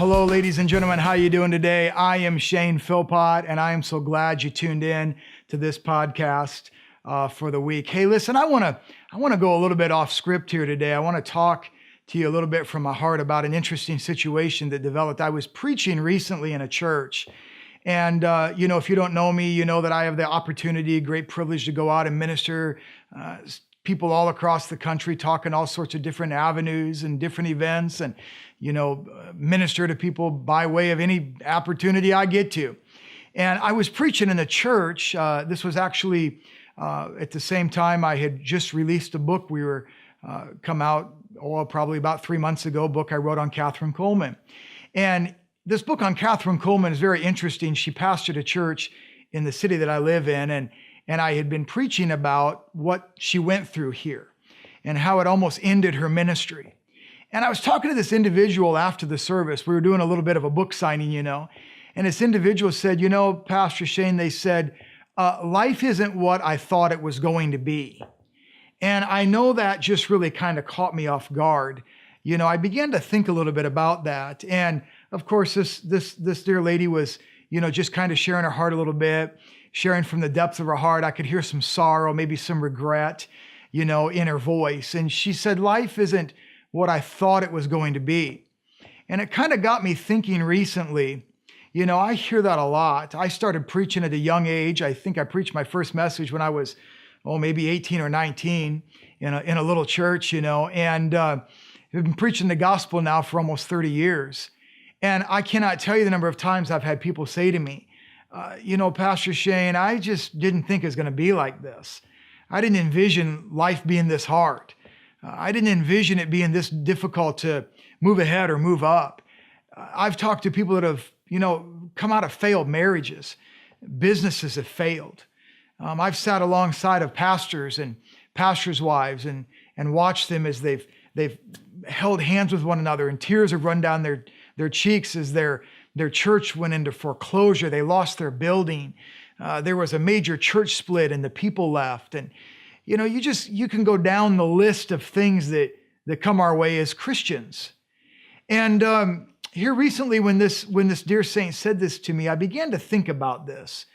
Hello, ladies and gentlemen. How you doing today? I am Shane Philpott, and I am so glad you tuned in to this podcast for the week. Hey, listen, I want to go a little bit off script here today. I want to talk to you a little bit from my heart about an interesting situation that developed. I was preaching recently in a church, and if you don't know me, you know that I have the opportunity, great privilege to go out and minister people all across the country, talking all sorts of different avenues and different events, and minister to people by way of any opportunity I get to. And I was preaching in a church. This was actually at the same time I had just released a book. We were come out probably about 3 months ago, a book I wrote on Kathryn Kuhlman. And this book on Kathryn Kuhlman is very interesting. She pastored a church in the city that I live in, and I had been preaching about what she went through here and how it almost ended her ministry. And I was talking to this individual after the service. We were doing a little bit of a book signing, and this individual said, Pastor Shane, they said, life isn't what I thought it was going to be. And I know that just really kind of caught me off guard. I began to think a little bit about that. And of course, this dear lady was, just kind of sharing her heart a little bit, sharing from the depths of her heart. I could hear some sorrow, maybe some regret, in her voice. And she said, life isn't what I thought it was going to be. And it kind of got me thinking recently, I hear that a lot. I started preaching at a young age. I think I preached my first message when I was, maybe 18 or 19 in a little church, and I've been preaching the gospel now for almost 30 years. And I cannot tell you the number of times I've had people say to me, Pastor Shane, I just didn't think it was going to be like this. I didn't envision life being this hard. I didn't envision it being this difficult to move ahead or move up. I've talked to people that have, come out of failed marriages. Businesses have failed. I've sat alongside of pastors and pastors' wives and watched them as they've held hands with one another, and tears have run down their cheeks as their church went into foreclosure. They lost their building. There was a major church split and the people left. And, you can go down the list of things that come our way as Christians. And here recently, when this dear saint said this to me, I began to think about this.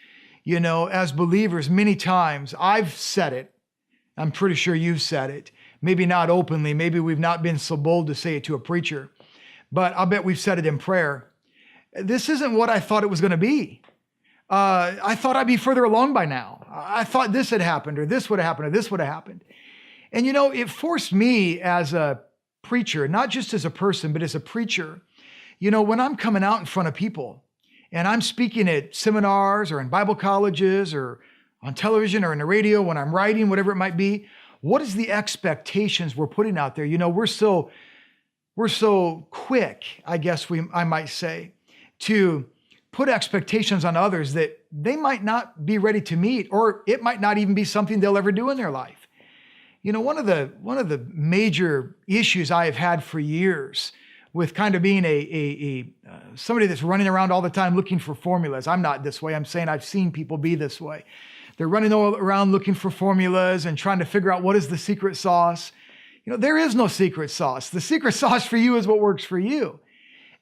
As believers, many times I've said it. I'm pretty sure you've said it. Maybe not openly. Maybe we've not been so bold to say it to a preacher. But I'll bet we've said it in prayer. This isn't what I thought it was going to be. I thought I'd be further along by now. I thought this had happened, or this would have happened, or this would have happened. And it forced me as a preacher, not just as a person, but as a preacher, when I'm coming out in front of people and I'm speaking at seminars or in Bible colleges or on television or in the radio, when I'm writing, whatever it might be, what is the expectations we're putting out there? We're so quick, I guess I might say, to put expectations on others that they might not be ready to meet, or it might not even be something they'll ever do in their life. One of the major issues I have had for years with kind of being somebody that's running around all the time looking for formulas. I'm not this way. I'm saying I've seen people be this way. They're running all around looking for formulas and trying to figure out what is the secret sauce. There is no secret sauce. The secret sauce for you is what works for you.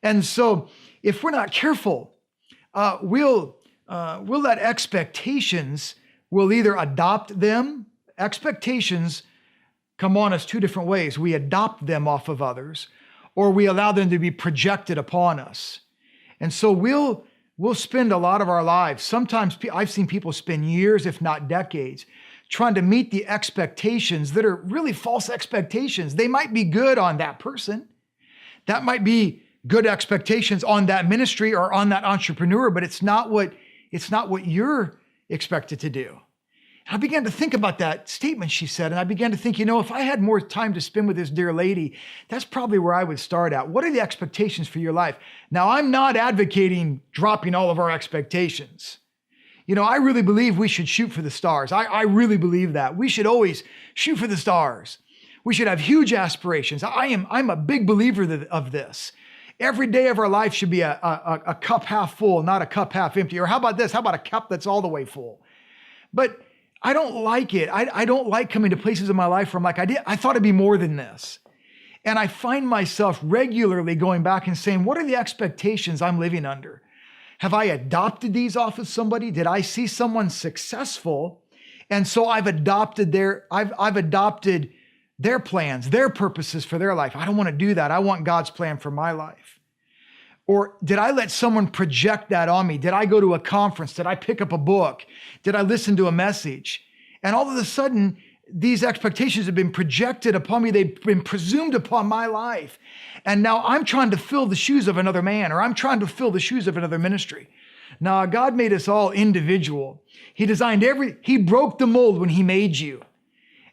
And so if we're not careful, we'll let expectations, we'll either adopt them. Expectations come on us two different ways. We adopt them off of others, or we allow them to be projected upon us. And so we'll spend a lot of our lives. Sometimes I've seen people spend years, if not decades, trying to meet the expectations that are really false expectations. They might be good on that person. That might be good expectations on that ministry or on that entrepreneur, but it's not what you're expected to do. I began to think about that statement she said, and I began to think, if I had more time to spend with this dear lady, that's probably where I would start at. What are the expectations for your life? Now, I'm not advocating dropping all of our expectations. I really believe we should shoot for the stars. I really believe that. We should always shoot for the stars. We should have huge aspirations. I'm a big believer of this. Every day of our life should be a cup half full, not a cup half empty. Or how about this? How about a cup that's all the way full? But I don't like it. I don't like coming to places in my life where I'm like, I thought it'd be more than this. And I find myself regularly going back and saying, what are the expectations I'm living under? Have I adopted these off of somebody? Did I see someone successful? And so I've adopted their plans, their purposes for their life. I don't want to do that. I want God's plan for my life. Or did I let someone project that on me? Did I go to a conference? Did I pick up a book? Did I listen to a message? And all of a sudden, these expectations have been projected upon me. They've been presumed upon my life. And now I'm trying to fill the shoes of another man, or I'm trying to fill the shoes of another ministry. Now, God made us all individual. He broke the mold when he made you.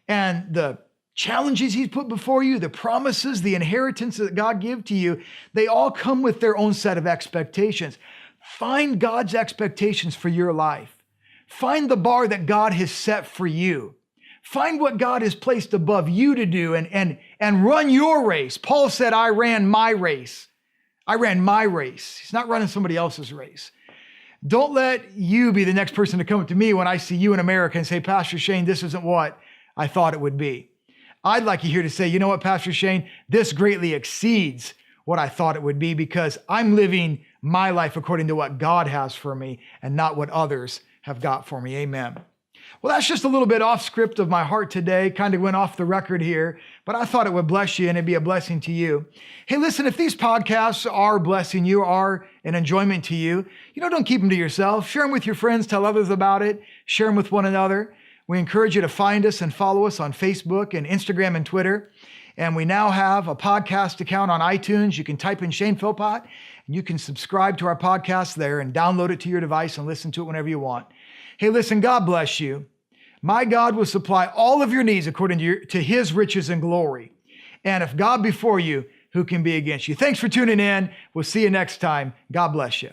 And the challenges he's put before you, the promises, the inheritance that God gives to you, they all come with their own set of expectations. Find God's expectations for your life. Find the bar that God has set for you. Find what God has placed above you to do and run your race. Paul said, I ran my race. I ran my race. He's not running somebody else's race. Don't let you be the next person to come up to me when I see you in America and say, Pastor Shane, this isn't what I thought it would be. I'd like you here to say, you know what, Pastor Shane, this greatly exceeds what I thought it would be because I'm living my life according to what God has for me and not what others have got for me. Amen. Well, that's just a little bit off script of my heart today, kind of went off the record here, but I thought it would bless you and it'd be a blessing to you. Hey, listen, if these podcasts are blessing you, are an enjoyment to you, don't keep them to yourself. Share them with your friends, tell others about it, share them with one another. We encourage you to find us and follow us on Facebook and Instagram and Twitter. And we now have a podcast account on iTunes. You can type in Shane Philpott and you can subscribe to our podcast there and download it to your device and listen to it whenever you want. Hey, listen, God bless you. My God will supply all of your needs according to his riches and glory. And if God be for you, who can be against you? Thanks for tuning in. We'll see you next time. God bless you.